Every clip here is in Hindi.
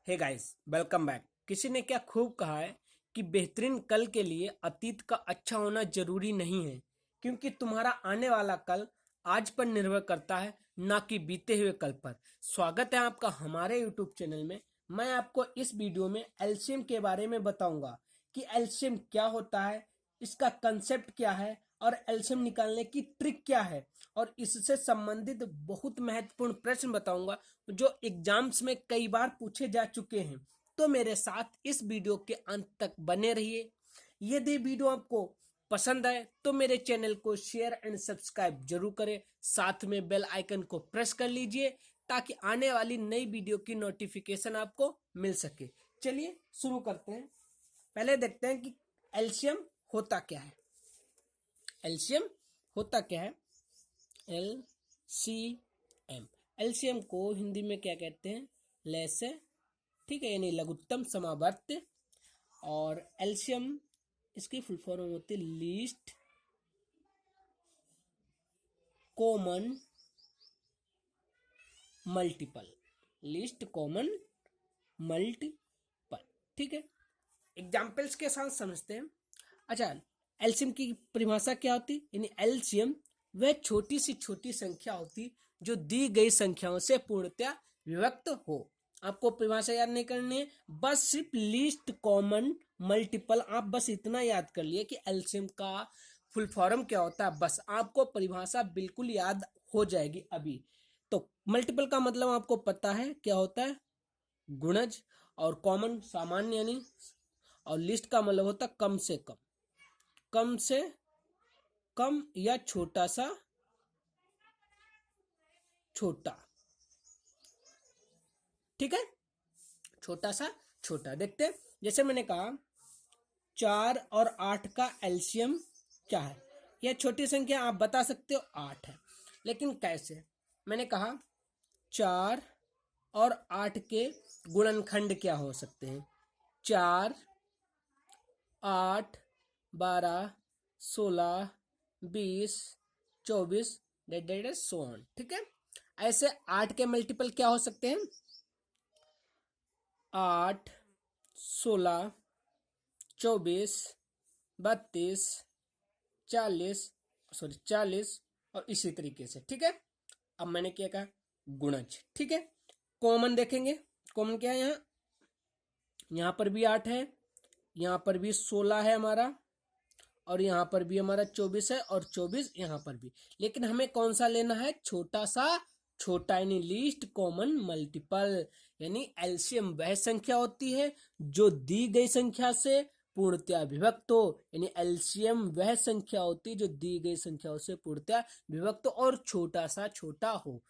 Hey guys, welcome back. किसी ने क्या खूब कहा है कि बेहतरीन कल के लिए अतीत का अच्छा होना जरूरी नहीं है, क्योंकि तुम्हारा आने वाला कल आज पर निर्भर करता है, ना कि बीते हुए कल पर। स्वागत है आपका हमारे यूट्यूब चैनल में। मैं आपको इस वीडियो में एलसीएम के बारे में बताऊंगा कि एलसीएम क्या होता है, इसका कंसेप्ट क्या है और एलसीएम निकालने की ट्रिक क्या है, और इससे संबंधित बहुत महत्वपूर्ण प्रश्न बताऊंगा जो एग्जाम्स में कई बार पूछे जा चुके हैं। तो मेरे साथ इस वीडियो के अंत तक बने रहिए। यदि वीडियो आपको पसंद आए तो मेरे चैनल को शेयर एंड सब्सक्राइब जरूर करें, साथ में बेल आइकन को प्रेस कर लीजिए ताकि आने वाली नई वीडियो की नोटिफिकेशन आपको मिल सके। चलिए शुरू करते हैं। पहले देखते हैं कि एलसीएम होता क्या है। एलसीएम होता क्या है? L C M. एलसीएम को हिंदी में क्या कहते हैं? लैसे। ठीक है, यानी लघुत्तम समावर्त। और एलसीएम इसकी फुल फॉर्म होती है least common multiple. Least common multiple. ठीक है, एग्जाम्पल्स के साथ समझते हैं। अच्छा, एलसीएम की परिभाषा क्या होती? यानी एलसीएम वह छोटी सी छोटी संख्या होती जो दी गई संख्याओं से पूर्णतया विभक्त हो। आपको परिभाषा याद नहीं करनी है, बस सिर्फ लीस्ट कॉमन मल्टीपल आप बस इतना याद कर लिए कि एलसीएम का फुल फॉर्म क्या होता है। बस आपको परिभाषा बिल्कुल याद हो जाएगी अभी। तो मल्टीपल का मतलब आपको पता है क्या होता है? गुणज। और कॉमन सामान्य यानी, और लिस्ट का मतलब होता है कम से कम। कम से कम या छोटा सा छोटा। ठीक है, छोटा सा छोटा। देखते हैं, जैसे मैंने कहा 4 और 8 का एलसीएम क्या है। यह छोटी संख्या आप बता सकते हो 8 है, लेकिन कैसे? मैंने कहा 4 और 8 के गुणनखंड क्या हो सकते हैं? 4, 8, 12, 16, 20, 24, डेट सो ऑन। ठीक है, ऐसे 8 के मल्टीपल क्या हो सकते हैं? 8, 16, 24, 32, 40, 40 और इसी तरीके से। ठीक है, अब मैंने क्या कहा? गुणज। ठीक है, कॉमन देखेंगे। कॉमन क्या है? यहाँ पर भी 8 है, यहाँ पर भी 16 है हमारा, और यहाँ पर भी हमारा 24 है, और 24 यहाँ पर भी। लेकिन हमें कौन सा लेना है? छोटा सा छोटा, यानी लीस्ट कॉमन मल्टीपल। यानी एलसीएम वह संख्या होती है जो दी गई संख्या से पूर्णतया विभक्त हो। यानी एलसीएम वह संख्या होती है जो दी गई संख्याओं से पूर्णतया विभक्त और छोटा सा छोटा हो।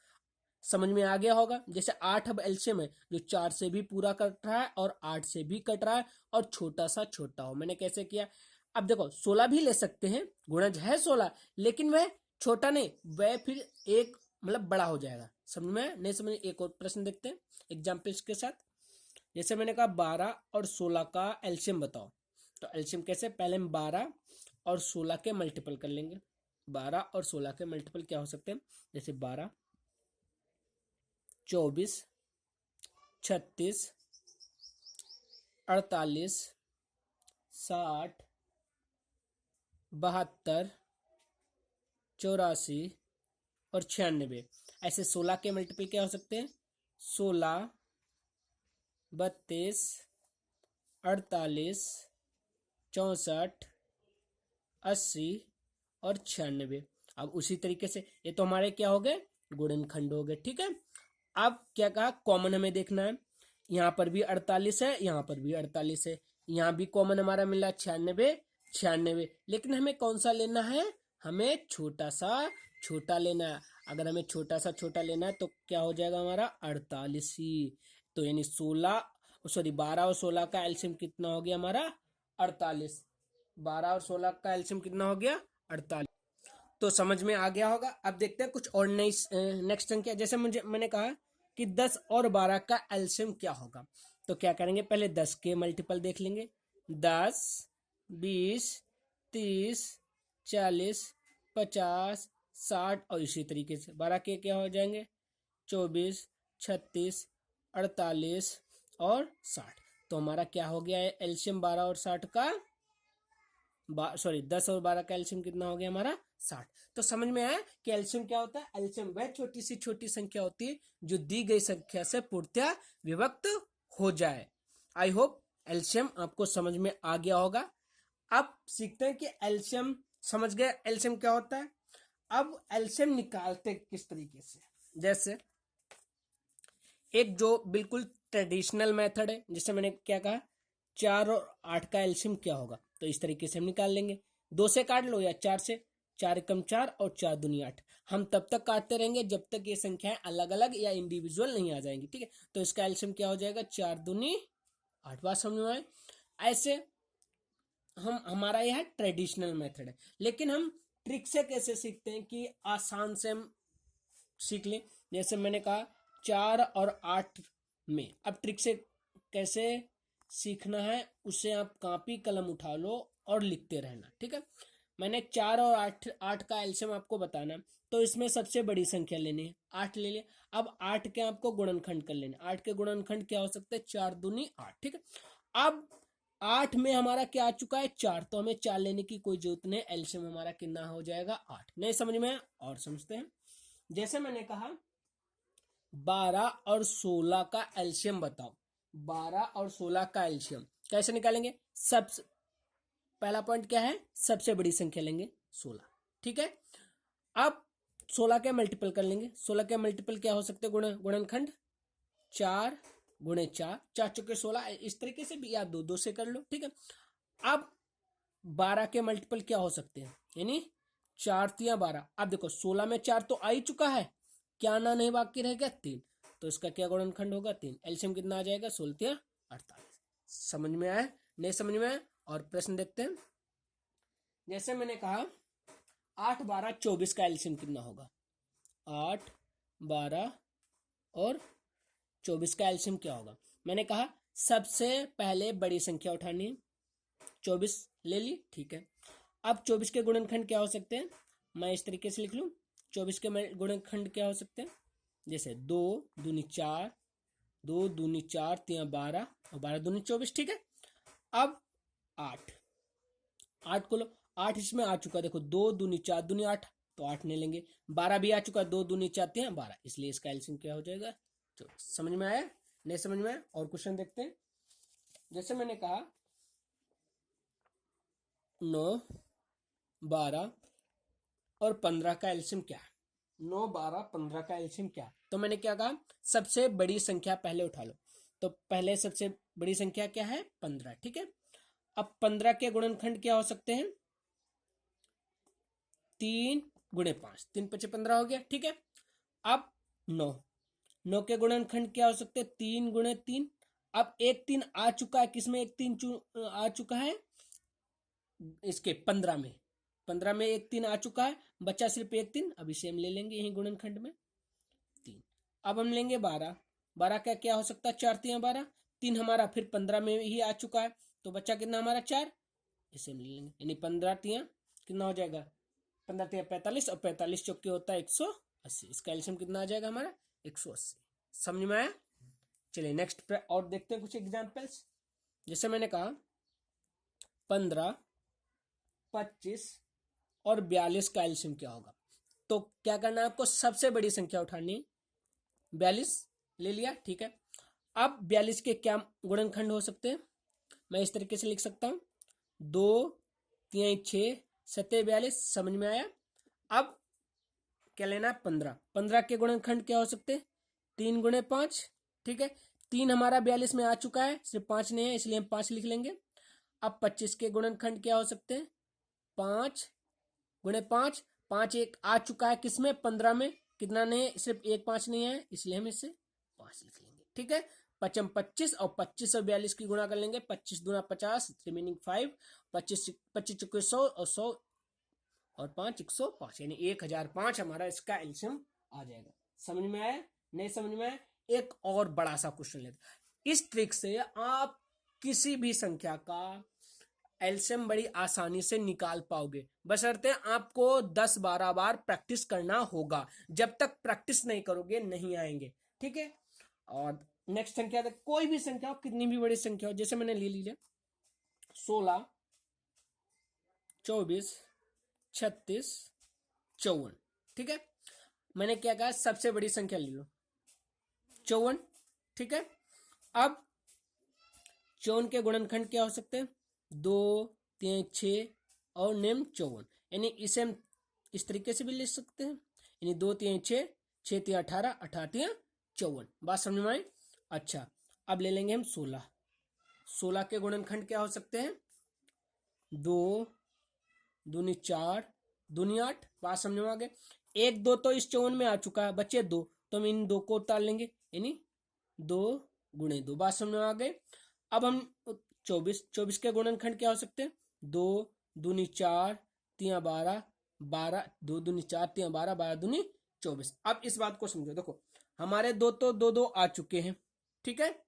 समझ में आ गया होगा। जैसे 8 अब एलसीएम है जो 4 से भी पूरा कट रहा है और 8 से भी कट रहा है और छोटा सा छोटा हो। मैंने कैसे किया? अब देखो 16 भी ले सकते हैं, गुणज है 16, लेकिन वह छोटा नहीं, वह फिर एक मतलब बड़ा हो जाएगा। समझ में नहीं? समझ? एक और प्रश्न देखते हैं एग्जाम्पल्स के साथ। जैसे मैंने कहा 12 और 16 का एलसीएम बताओ। तो एलसीएम कैसे? पहले हम 12 और 16 के मल्टीपल कर लेंगे। 12 और 16 के मल्टीपल क्या हो सकते हैं? जैसे 12, 24, 36, 48, 60, 72, 84 और 96। ऐसे 16 के मल्टीपल क्या हो सकते हैं? 16, 32, 48, 64, 80 और 96। अब उसी तरीके से ये तो हमारे क्या हो गए? गुणनखंड हो गए। ठीक है, अब क्या कहा? कॉमन हमें देखना है। यहाँ पर भी 48 है, यहाँ पर भी 48 है, यहाँ भी कॉमन हमारा मिला 96, 96। लेकिन हमें कौन सा लेना है? हमें छोटा सा छोटा लेना है। अगर हमें छोटा सा छोटा लेना है तो क्या हो जाएगा हमारा? 48 ही। तो यानी 16, सॉरी 12 और 16 का एलसीएम कितना हो गया हमारा? 48। 12 और 16 का एलसीएम कितना हो गया? 48। तो समझ में आ गया होगा। अब देखते हैं कुछ और नई नेक्स्ट संख्या। जैसे मैंने कहा कि 10 और 12 का एलसीएम क्या होगा। तो क्या करेंगे? पहले 10 के मल्टीपल देख लेंगे। 10, 20, 30, 40, 50, 60 और इसी तरीके से 12 के क्या हो जाएंगे? 24, 36, 48 और 60। तो हमारा क्या हो गया है एलसीएम 12 और 60 का, सॉरी 10 और 12 का एलसीएम कितना हो गया हमारा 60। तो समझ में आया कि एलसीएम क्या होता है। एलसीएम वह छोटी सी छोटी संख्या होती है जो दी गई संख्या से पूर्णतः विभक्त हो जाए। आई होप एलसीएम आपको समझ में आ गया होगा। अब सीखते हैं कि एलसीएम समझ गए एलसीएम क्या होता है। अब एलसीएम निकालते किस तरीके से, जैसे एक जो बिल्कुल ट्रेडिशनल मेथड है, जिससे मैंने क्या कहा 4 और 8 का एलसीएम क्या होगा, तो इस तरीके से हम निकाल लेंगे। 2 से काट लो या 4 से, 4 एकम 4 और 4 दूनी 8। हम तब तक काटते रहेंगे जब तक ये संख्याएं अलग अलग या इंडिविजुअल नहीं आ जाएंगी, ठीक है। तो इसका एलसीएम क्या हो जाएगा 4 दूनी 8। बात समझ में आए। ऐसे हमारा यह ट्रेडिशनल मेथड है, लेकिन हम ट्रिक से कैसे सीखते हैं कि आसान से हम सीख लें। जैसे मैंने कहा 4 और 8 में, अब ट्रिक से कैसे सीखना है उसे आप कॉपी कलम उठा लो और लिखते रहना, ठीक है। मैंने 4 और 8 का एलसीएम आपको बताना, तो इसमें सबसे बड़ी संख्या लेनी है, 8 ले लिया। अब 8 के आपको गुणनखंड कर लेना, 8 के गुणनखंड क्या हो सकते हैं 4 दूनी 8, ठीक है। अब 8 में हमारा क्या आ चुका है 4, तो हमें 4 लेने की कोई जरूरत नहीं, एलसीएम हमारा कितना हो जाएगा 8। नहीं समझ में और समझते हैं। जैसे मैंने कहा 12 और 16 का एलसीएम बताओ। 12 और 16 का एलसीएम कैसे निकालेंगे। सबसे पहला पॉइंट क्या है, सबसे बड़ी संख्या लेंगे 16, ठीक है। अब 16 के मल्टीपल कर लेंगे। 16 के मल्टीपल क्या हो सकते हैं गुणनखंड 4 गुणे 4, 4 चौके 16, इस तरीके से भी, या 2 से कर लो, ठीक है। अब 12 के मल्टीपल क्या हो सकते हैं, यानी 4 तिया 12। अब देखो 16 में 4 तो आ ही चुका है, क्या ना नहीं बाकी रह गया 3, तो इसका क्या गुणनखंड होगा 3। एलसीएम कितना आ जाएगा 16 तिया 48। समझ में आया नहीं समझ में आया। और प्रश्न देखते हैं। जैसे मैंने कहा 8 12 24 का एलसीएम कितना होगा। 8 12 और 24 का एलसीएम क्या होगा। मैंने कहा सबसे पहले बड़ी संख्या उठानी है, 24 ले ली, ठीक है। अब 24 के गुणनखंड क्या हो सकते हैं, मैं इस तरीके से लिख लूं। 24 के गुणनखंड क्या हो सकते हैं, जैसे 2 दूनी 4, 2 दूनी 4 तिया 12 और 12 दूनी 24, ठीक है। अब 8 को लो, 8 इसमें आ चुका, देखो 2 दूनी 4 दूनी 8, तो 8 नहीं लेंगे। 12 भी आ चुका, 2 दूनी 4 तिया 12, इसलिए इसका एलसीएम क्या हो जाएगा 24। समझ में आया नहीं समझ में आया। और क्वेश्चन देखते हैं। जैसे मैंने कहा 9 12 और 15 का एलसीएम क्या है। 9 12 15 का एलसीएम क्या है, तो मैंने क्या कहा सबसे बड़ी संख्या पहले उठा लो। तो पहले सबसे बड़ी संख्या क्या है 15, ठीक है। अब 15 के गुणनखंड क्या हो सकते हैं, 3 गुणे 5, 3 5 15 हो गया, ठीक है। अब 9 के गुणनखंड क्या हो सकते हैं 3 गुणे 3। अब एक 3 आ चुका है, किसमें एक 3 आ चुका है, इसके 15 में एक 3 आ चुका है, बचा सिर्फ एक 3, अब इसे हम ले लेंगे यही गुणनखंड में 3। अब हम लेंगे 12 का क्या हो सकता है 4 तिया 12, 3 हमारा फिर 15 में ही आ चुका है, तो बच्चा कितना हमारा 4, इसे हम ले लेंगे, यानी 15 तिया कितना हो जाएगा 15 तिया 45 और 45 चौके होता है 180। इसका एलसीएम कितना आ जाएगा हमारा 180। समझ में आया। चलिए नेक्स्ट और देखते हैं कुछ एग्जाम्पल्स। जैसे मैंने कहा 15 25 और 42 का एलसीएम क्या होगा। तो क्या करना है आपको, सबसे बड़ी संख्या उठानी है, 42 ले लिया, ठीक है। अब 42 के क्या गुणनखंड हो सकते हैं, मैं इस तरीके से लिख सकता हूं 2 3 6 7 42। समझ में आया। अब क्या लेना है 15 के गुणनखंड क्या हो सकते हैं 3 गुणे 5, ठीक है। 3 हमारा 42 में आ चुका है, सिर्फ 5 नहीं है, इसलिए हम 5 लिख लेंगे। अब 25 के गुणनखंड क्या हो सकते हैं 5 गुणे 5, 5 एक आ चुका है किसमें 15 में, कितना नहीं है सिर्फ एक 5 नहीं है, इसलिए हम इसे 5 लिख लेंगे, ठीक है। 5 25 और 25 और 42 की गुणा कर लेंगे, 25 दूना 50, रिमेनिंग 5, 25 25 चुके 100 और 100 और 5 105, यानी 1005 हमारा इसका एलसीएम आ जाएगा। समझ में आया नहीं समझ में आया। एक और बड़ा सा क्वेश्चन लेते, इस ट्रिक से आप किसी भी संख्या का एलसीएम बड़ी आसानी से निकाल पाओगे, बशर्ते आपको 10-12 बार प्रैक्टिस करना होगा। जब तक प्रैक्टिस नहीं करोगे नहीं आएंगे, ठीक है। और नेक्स्ट संख्या देख, कोई भी संख्या हो, कितनी भी बड़ी संख्या हो, जैसे मैंने ले लिया 16, 24, 36, 54। ठीक है, मैंने क्या कहा, सबसे बड़ी संख्या ले लो 54। ठीक है, अब 54 के गुणनखंड क्या हो सकते हैं, 2, 3, 6 और निम्न 54। यानी इसे हम इस तरीके से भी लिख सकते हैं, यानी 2, 3, 6, 6, 3, 18, 18, 3, 54। बात समझ में आई। अच्छा, अब ले लेंगे हम 16। 16 के गुणनखंड क्या हो सकते हैं, 2 दूनी 4, दूनी 8। बात समझ में आ गए। 1 2 तो इस 54 में आ चुका है, बचे 2, तो हम इन 2 को उतार लेंगे, यानी 2 गुणे 2। बात समझ में आ गए। अब हम 24 के गुणनखंड क्या हो सकते हैं, 2 दूनी 4, 3 12, 12, 2 दूनी 4, 3 12, 12 दूनी 24। अब इस बात को समझो, देखो हमारे 2 तो 2 2 आ चुके हैं। ठीक है,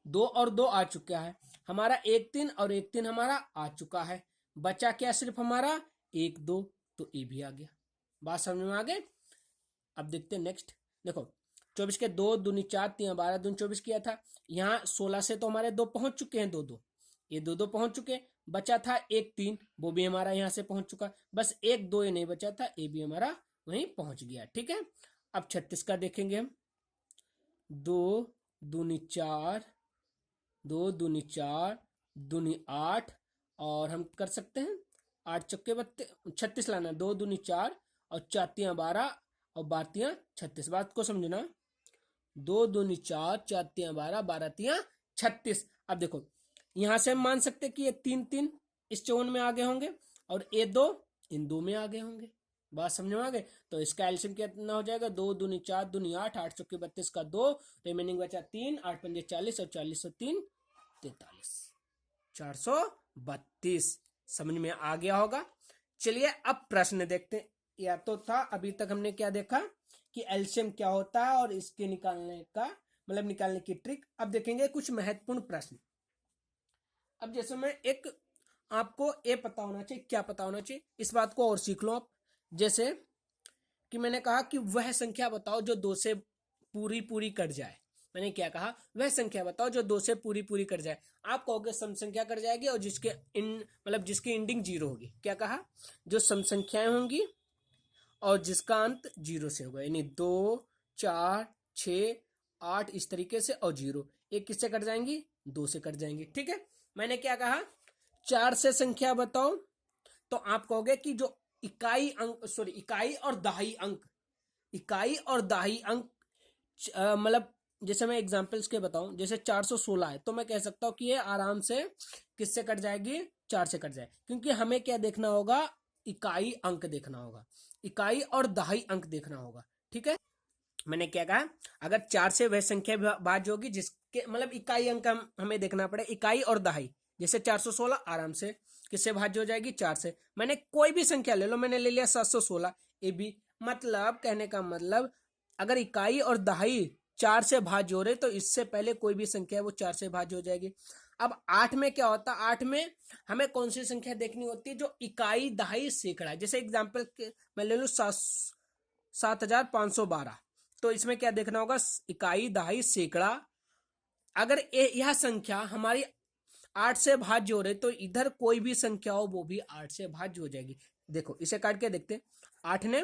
2 और 2 आ चुका है हमारा, 1 3 और 1 3 हमारा आ चुका है। बचा क्या सिर्फ हमारा 1 2, तो ये भी आ गया। बात समझ में आ गए। अब देखते हैं नेक्स्ट। देखो 24 के 2 दूनी 4, 3 12 दूनी 24 किया था। यहाँ 16 से तो हमारे 2 पहुंच चुके हैं, 2 2, ये 2 2 पहुंच चुके। बचा था 1 3, वो भी हमारा यहाँ से पहुंच चुका। बस 1 2 ये नहीं बचा था, ये भी हमारा वहीं पहुंच गया। ठीक है, अब 36 का देखेंगे हम। 2 दूनी 4, 2 दूनी 4, दूनी 8, और हम कर सकते हैं 8 चक्के 36 लाना। 2 दूनी 4 और 4 3 12 और 12 36। बात को समझना, 2 दूनी 4, 4 3 12, 12 3 36। अब देखो यहां से हम मान सकते कि ये 3 3 इस 54 में आगे होंगे और ये 2 इन 2 में आगे होंगे। बात समझ में आ गए। तो इसका एल्सियम कितना हो जाएगा, 2 दूनी 4 दूनी 8, 8 चौके 32 का 2, रिमेनिंग बचा 3, 8 पंजे 40 और 40 और 3 43, 432। समझ में आ गया होगा। चलिए अब प्रश्न देखते हैं। या तो था अभी तक हमने क्या देखा कि एल्शियम क्या होता है और इसके निकालने का मतलब निकालने की ट्रिक। अब देखेंगे कुछ महत्वपूर्ण प्रश्न। अब जैसे मैं एक आपको ये पता होना चाहिए, क्या पता होना चाहिए, इस बात को और सीख लो आप। जैसे कि मैंने कहा कि वह संख्या बताओ जो 2 से पूरी पूरी कट जाए। मैंने क्या कहा, वह संख्या बताओ जो 2 से पूरी पूरी कट जाए। आप कहोगे सम संख्या कट जाएगी और जिसके मतलब जिसकी एंडिंग 0 होगी। क्या कहा, जो सम संख्याएं होंगी और जिसका अंत 0 से होगा, यानी 2 4 6 8 इस तरीके से, और 0 एक किससे कट जाएंगी, 2 से कट जाएंगी। ठीक है, मैंने क्या कहा, 4 से संख्या बताओ, तो आप कहोगे कि जो इकाई अंक इकाई और दहाई अंक, इकाई और दहाई अंक मतलब जैसे मैं एग्जांपल्स के बताऊं, जैसे 416 है तो मैं कह सकता हूं कि ये आराम से किससे कट जाएगी, 4 से कट जाए। क्योंकि हमें क्या देखना होगा, इकाई अंक देखना होगा, इकाई और दहाई अंक देखना होगा। ठीक है, मैंने क्या कहा, अगर 4 से वह संख्या भाज्य होगी जिसके मतलब इकाई अंक हमें देखना पड़े, इकाई और दहाई। जैसे 416 आराम से किससे भाज्य हो जाएगी, 4 से। मैंने कोई भी संख्या ले लो, मैंने ले लिया 716, ये भी मतलब कहने का मतलब अगर इकाई और दहाई 4 से भाज्य हो रहे तो इससे पहले कोई भी संख्या है वो 4 से भाज्य हो जाएगी। अब 8 में क्या होता है, 8 में हमें कौन सी संख्या देखनी होती है, जो इकाई दहाई सैकड़ा। जैसे एग्जाम्पल मैं ले लू 7512, तो इसमें क्या देखना होगा, इकाई दहाई सैकड़ा। अगर यह संख्या हमारी 8 से भाज्य हो रही तो इधर कोई भी संख्या हो वो भी 8 से भाज्य हो जाएगी। देखो इसे काट के देखते हैं, 8 ने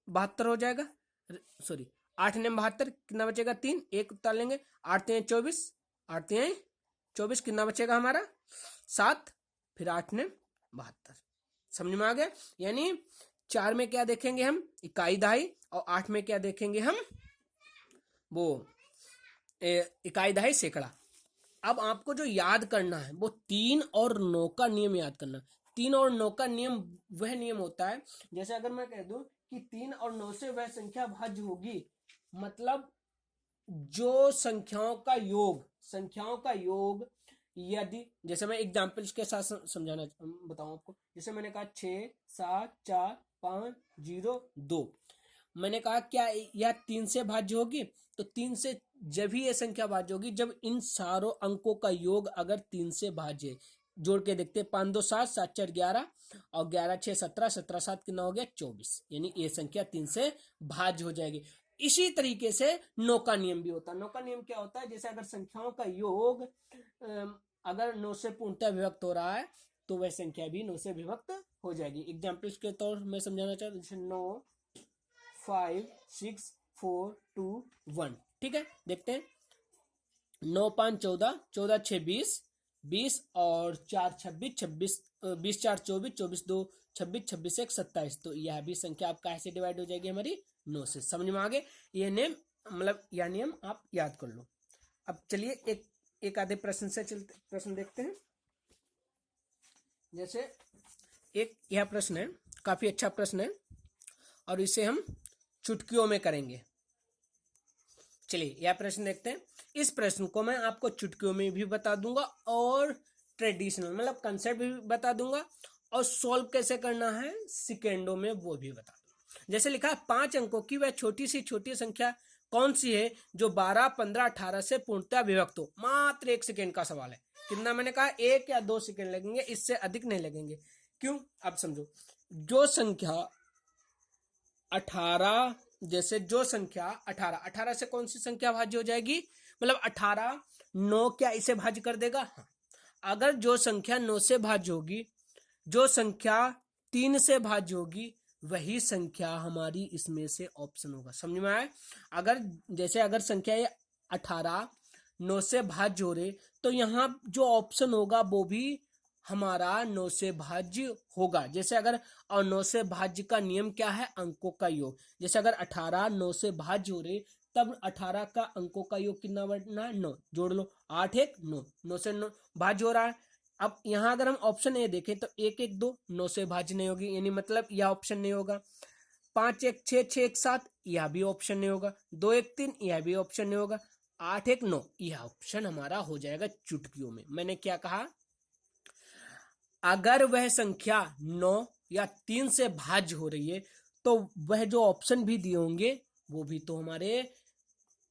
72 हो जाएगा, 8 ने 72, कितना बचेगा, 3 एक उतार लेंगे, 8 3 24, 8 3 24, कितना बचेगा हमारा 7, फिर 8 ने 72। समझ में आ गया। यानी 4 में क्या देखेंगे हम, इकाई दहाई, और 8 में क्या देखेंगे हम, वो इकाई दहाई सैकड़ा। अब आपको जो याद करना है वो 3 और 9 का नियम याद करना। 3 और 9 का नियम वह नियम होता है, जैसे अगर मैं कह दूं कि 3 और 9 से वह संख्या भाज्य होगी, मतलब जो संख्याओं का योग यदि, जैसे मैं एग्जाम्पल्स के साथ समझाना बताऊं आपको। जैसे मैंने कहा 6 7 4 5 0 2, मैंने कहा क्या यह 3 से भाज्य होगी, तो 3 से जब ही यह संख्या भाज्य होगी जब इन सारों अंकों का योग अगर 3 से भाज्य है। जोड़ के देखते, 5 2 7, 7 4 11 और 11 6 17, 17 7 कितना हो गया 24, यानी ये संख्या 3 से भाज्य हो जाएगी। इसी तरीके से नौ का नियम भी होता है। नौ का नियम क्या होता है, जैसे अगर संख्याओं का योग अगर 9 से पूर्णतः विभक्त हो रहा है तो वह संख्या भी 9 से विभक्त हो जाएगी। एग्जाम्पल्स के तौर में समझाना चाहता हूँ, जैसे 9 5 6 4 2 1। ठीक है, देखते हैं। 9 5 14, 14 6 20, 20 और 4 26, 26 20 4 24, 24 2 26, 26 1 27। तो यह भी संख्या आपका ऐसे डिवाइड हो जाएगी हमारी 9 से। समझ में आ गए? ये नेम मतलब यह नियम आप याद कर लो। अब चलिए एक आधे प्रश्न से चलते, प्रश्न देखते हैं। जैसे एक यह प्रश्न है, काफी अच्छा प्रश्न है और इसे हम चुटकियों में करेंगे। चलिए यह प्रश्न देखते हैं। इस प्रश्न को मैं आपको चुटकियों में भी बता दूंगा और ट्रेडिशनल मतलब कंसेप्ट भी बता दूंगा, और सॉल्व कैसे करना है सेकेंडों में वो भी बता दूंगा। जैसे लिखा है 5 अंकों की वह छोटी सी छोटी संख्या कौन सी है जो 12 15 18 से पूर्णतः विभक्त हो। मात्र 1 सेकेंड का सवाल है। कितना मैंने कहा, 1 या 2 सेकेंड लगेंगे, इससे अधिक नहीं लगेंगे। क्यों, अब समझो। जो संख्या 18, जैसे जो संख्या 18 से कौन सी संख्या भाज्य हो जाएगी, मतलब 18 9 क्या इसे भाज्य कर देगा? हाँ। अगर जो संख्या 9 से भाज्य होगी, जो संख्या 3 से भाज्य होगी, वही संख्या हमारी इसमें से ऑप्शन होगा। समझ में आया? अगर जैसे अगर संख्या ये 18 9 से भाज्य हो रहे, तो यहाँ जो ऑप्शन होगा वो भी हमारा 9 से भाज्य होगा। जैसे अगर, और 9 से भाज्य का नियम क्या है, अंकों का योग। जैसे अगर 18 9 से भाज्य हो रहे, तब 18 का अंकों का योग कितना बढ़ना है, 9। जोड़ लो, 8 1 9, 9 से 9 भाज्य हो रहा है। अब यहाँ अगर हम ऑप्शन ए देखें तो 1 1 2 9 से भाज्य नहीं होगी, यानी मतलब यह ऑप्शन नहीं होगा। 5 1 6, 6 1 7, यह भी ऑप्शन नहीं होगा। 2 1 3, यह भी ऑप्शन नहीं होगा। 8 1 9, यह ऑप्शन हमारा हो जाएगा चुटकियों में। मैंने क्या कहा, अगर वह संख्या 9 या 3 से भाज्य हो रही है, तो वह जो ऑप्शन भी दिए होंगे वो भी तो हमारे,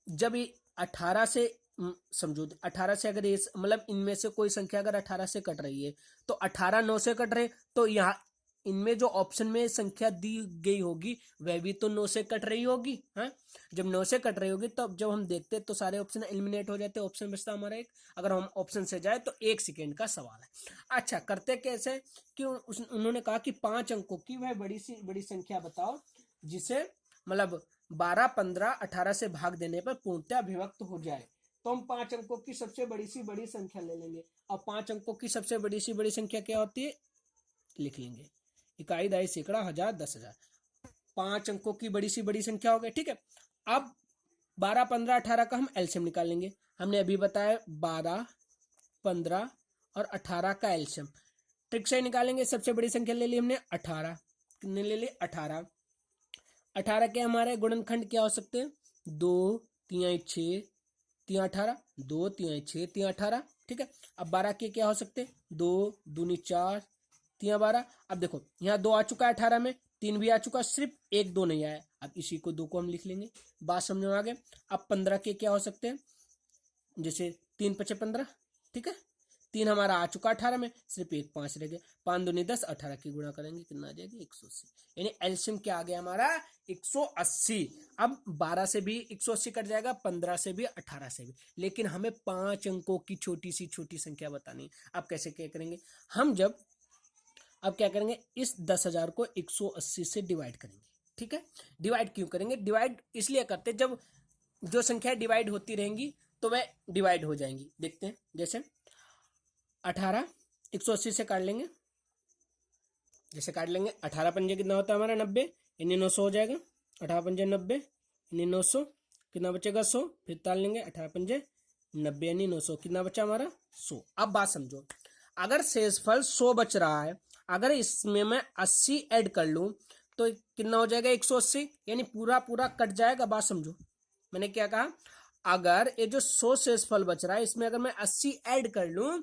जब ये 18 से समझो, 18 से अगर ये मतलब इनमें से कोई संख्या अगर 18 से कट रही है, तो 18 9 से कट रहे, तो यहाँ इनमें जो ऑप्शन में संख्या दी गई होगी वह भी तो 9 से कट रही होगी। हाँ, जब 9 से कट रही होगी तब जब हम देखते तो सारे ऑप्शन एलिमिनेट हो जाते, ऑप्शन बचता हमारा एक। अगर हम ऑप्शन से जाए तो 1 सेकेंड का सवाल है। अच्छा, करते कैसे कि उन्होंने कहा कि 5 अंकों की वह बड़ी सी बड़ी संख्या बताओ जिसे मतलब 12 15 18 से भाग देने पर पूर्णतः विभक्त हो जाए। तो हम 5 अंकों की सबसे बड़ी सी बड़ी संख्या ले लेंगे। और 5 अंकों की सबसे बड़ी सी बड़ी संख्या क्या होती है, लिख लेंगे। इकाई, दहाई, सैकड़ा, हजार, 10,000। 5 अंकों की बड़ी सी बड़ी संख्या हो गई। ठीक है, अब 12 15 18 का हम एलसीएम निकालेंगे। हमने अभी बताया 12 15 और 18 का एलसीएम ट्रिक से निकालेंगे। सबसे बड़ी संख्या ले ली हमने 18, कितने ले ली 18। 18 के हमारे गुणनखंड क्या हो सकते हैं, 2 3 6 3 18, 2 3 6 3 18। ठीक है, अब 12 के क्या हो सकते हैं, 2 दूनी 4 3 12। अब देखो यहाँ 2 आ चुका है 18 में, 3 भी आ चुका, सिर्फ 1 2 नहीं आया। अब इसी को 2 को हम लिख लेंगे। बात समझ में आ गए? अब 15 के क्या हो सकते हैं, जैसे 3 5 15। ठीक है, 3 हमारा आ चुका 18 में, सिर्फ 1 5 रह गया। 5 दूनी 10, 18 की गुणा करेंगे कितना आ जाएगी, 180। यानी एलसीएम क्या आ गया हमारा, 180। अब 12 से भी 180 कट जाएगा, 15 से भी, 18 से भी। लेकिन हमें 5 अंकों की छोटी सी छोटी संख्या बतानी है। अब कैसे क्या करेंगे हम, जब अब क्या करेंगे, इस 10,000 को 180 से डिवाइड करेंगे। ठीक है, डिवाइड क्यों करेंगे, डिवाइड इसलिए करते जब जो संख्या डिवाइड होती रहेंगी तो वह डिवाइड हो जाएंगी। देखते हैं, जैसे 18 180 से काट लेंगे। जैसे काट लेंगे, 18 पंजे कितना होता है हमारा 90, यानी 900 हो जाएगा। 18 पंजे 90 यानी 900, कितना बचेगा 100। फिर ताल लेंगे, 18 पंजे 90 यानी 900, कितना बचा हमारा 100। अब बात समझो, अगर शेषफल 100 बच रहा है, अगर इसमें मैं 80 ऐड कर लूं तो कितना हो जाएगा 180, यानी पूरा पूरा कट जाएगा। बात समझो, मैंने क्या कहा, अगर ये जो 100 शेषफल बच रहा है इसमें अगर मैं 80 ऐड कर लूं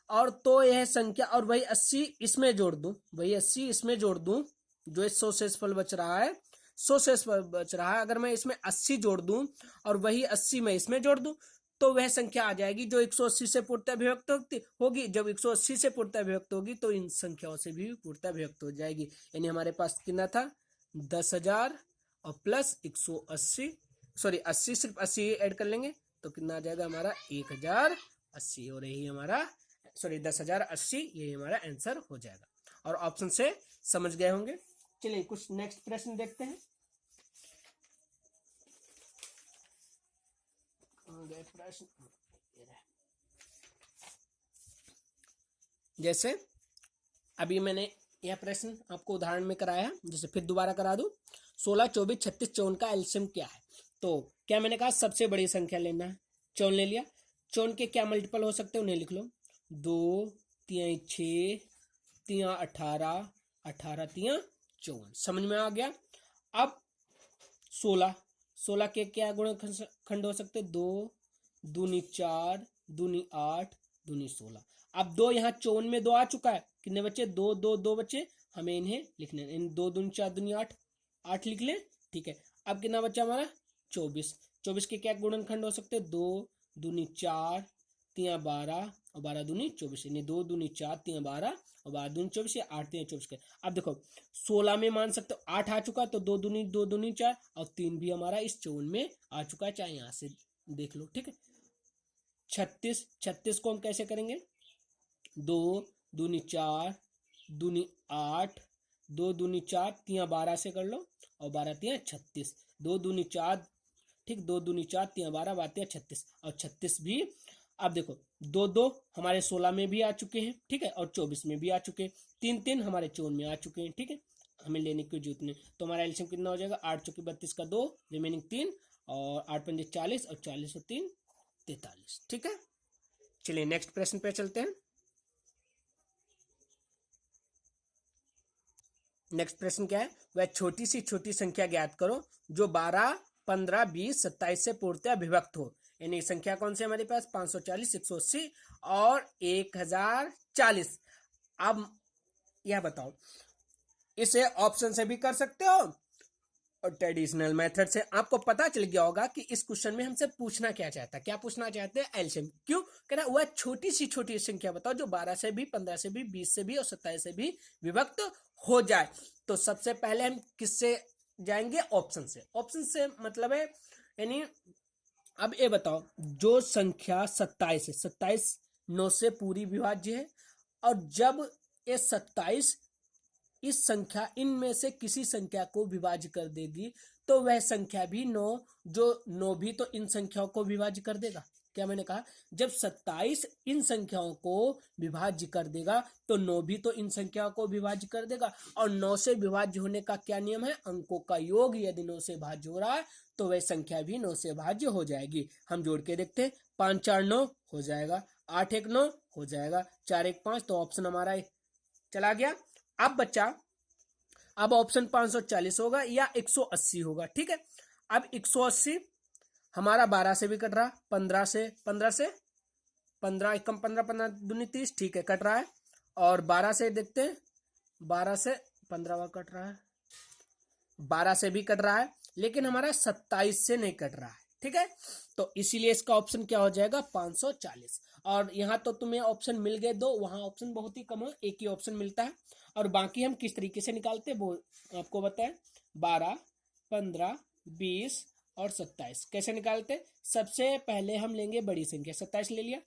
और तो यह संख्या, और वही 80 इसमें जोड़ दूं, वही 80 इसमें जोड़ दूं, जो 100 शेषफल बच रहा है, 100 शेषफल बच रहा है, अगर मैं इसमें 80 जोड़ दूं और वही 80 मैं इसमें जोड़ दूं, तो वह संख्या आ जाएगी जो 180 से पूर्णतः विभक्त होगी। जब 180 से पूर्णतः विभक्त होगी तो इन संख्याओं से भी पूर्णतः विभक्त हो जाएगी। यानी हमारे पास कितना था, 10,000 और प्लस 180, सॉरी 80, सिर्फ 80 ऐड कर लेंगे तो कितना आ जाएगा हमारा 1080, और यही हमारा सॉरी 10,080, यही हमारा आंसर हो जाएगा। और ऑप्शन से समझ गए होंगे। चलिए कुछ नेक्स्ट प्रश्न देखते हैं। प्रश्न जैसे अभी मैंने यह प्रश्न आपको उदाहरण में कराया, जैसे फिर दोबारा करा दूं। 16, 24, 36, 54 का एलसीएम क्या है? तो क्या मैंने कहा सबसे बड़ी संख्या लेना है, 54 ले लिया। 54 के क्या मल्टीपल हो सकते हैं उन्हें लिख लो, 2 3 6 3 18, 18 3 54, समझ में आ गया। अब 16 के क्या गुणनखंड हो सकते, 2 दूनी 4 दूनी 8 दूनी 16। अब 2 यहाँ 54 में 2 आ चुका है, कितने बच्चे 2 2 2 बच्चे, हमें इन्हें लिखने, इन 2 दूनी 4 दूनी 8, 8 लिख लें, ठीक है। अब कितना बच्चा हमारा 24 के क्या गुणनखंड हो सकते, 2 दूनी 4 3 12 और 12 दूनी 24, यानी 2 दूनी 4 3 12 और 12 दूनी 24, 8 3 24 के। अब देखो 16 में मान सकते हो 8 आ चुका, तो 2 दूनी 4 और 3 भी हमारा इस 54 में आ चुका है, चाहे यहाँ से देख लो, ठीक है। 36 को हम कैसे करेंगे, 2 दूनी 4 दूनी 8, 2 दूनी 4 3 12 से कर लो, और 12 3 36, 2 दूनी 4, ठीक, 2 दूनी 4 3 12 12 3 36, और 36 भी। अब देखो 2 2 हमारे 16 में भी आ चुके हैं, ठीक है, और 24 में भी आ चुके हैं, 3 3 हमारे 54 में आ चुके हैं, ठीक है, हमें लेने की जरूरत नहीं। तो हमारा एलसीएम कितना हो जाएगा, 8 चौके 32 का 2, रिमेनिंग 3, और 8 पंजे 40, और 40 और 3 43, ठीक है। चलिए नेक्स्ट प्रश्न पे चलते हैं। नेक्स्ट प्रश्न क्या है, वह छोटी सी छोटी संख्या ज्ञात करो जो 12 15 20 27 से पूर्णतः विभक्त हो। यानी संख्या कौन सी हमारे पास, 540 180 और 1040। अब यह बताओ, इसे ऑप्शन से भी कर सकते हो और ट्रेडिशनल मेथड से। आपको पता चल गया होगा कि इस क्वेश्चन में हमसे पूछना क्या चाहता है, क्या पूछना चाहते हैं, एलसीएम। क्यों कह रहा, वह छोटी सी छोटी संख्या बताओ जो 12 से भी 15 से भी 20 से भी और 27 से भी विभक्त हो जाए। तो सबसे पहले हम किससे जाएंगे, ऑप्शन से। ऑप्शन से मतलब है, यानी अब ये बताओ, जो संख्या 27 है, 27 9 से पूरी विभाज्य है, और जब ये 27 इस संख्या, इनमें से किसी संख्या को विभाज्य कर देगी, तो वह संख्या भी 9, जो 9 भी तो इन संख्याओं को विभाज्य कर देगा। क्या मैंने कहा, जब 27 इन संख्याओं को विभाज्य कर देगा, तो 9 भी तो इन संख्याओं को विभाज्य कर देगा। और 9 से विभाज्य होने का क्या नियम है, अंकों का योग यदि 9 से भाज्य हो रहा है, तो वह संख्या भी 9 से भाज्य हो जाएगी। हम जोड़ के देखते हैं, 5 4 9 हो जाएगा, 8 1 9 हो जाएगा, 4 1 5, तो ऑप्शन हमारा चला गया। अब बच्चा, अब ऑप्शन 540 होगा या 180 होगा, ठीक है। अब 180 हमारा 12 से भी कट रहा, 15 से 15 एकम 15 15 दूनी 30, ठीक है, कट रहा है। और 12 से देखते हैं, 12 से 15 कट रहा है, 12 से भी कट रहा है, लेकिन हमारा 27 से नहीं कट रहा है, ठीक है। तो इसीलिए इसका ऑप्शन क्या हो जाएगा, 540। और यहाँ तो तुम्हें ऑप्शन मिल गए 2, वहां ऑप्शन बहुत ही कम है, एक ही ऑप्शन मिलता है। और बाकी हम किस तरीके से निकालते हैं वो आपको बताएं, 12 15 20 और 27 कैसे निकालते। सबसे पहले हम लेंगे बड़ी संख्या, 27 ले लिया।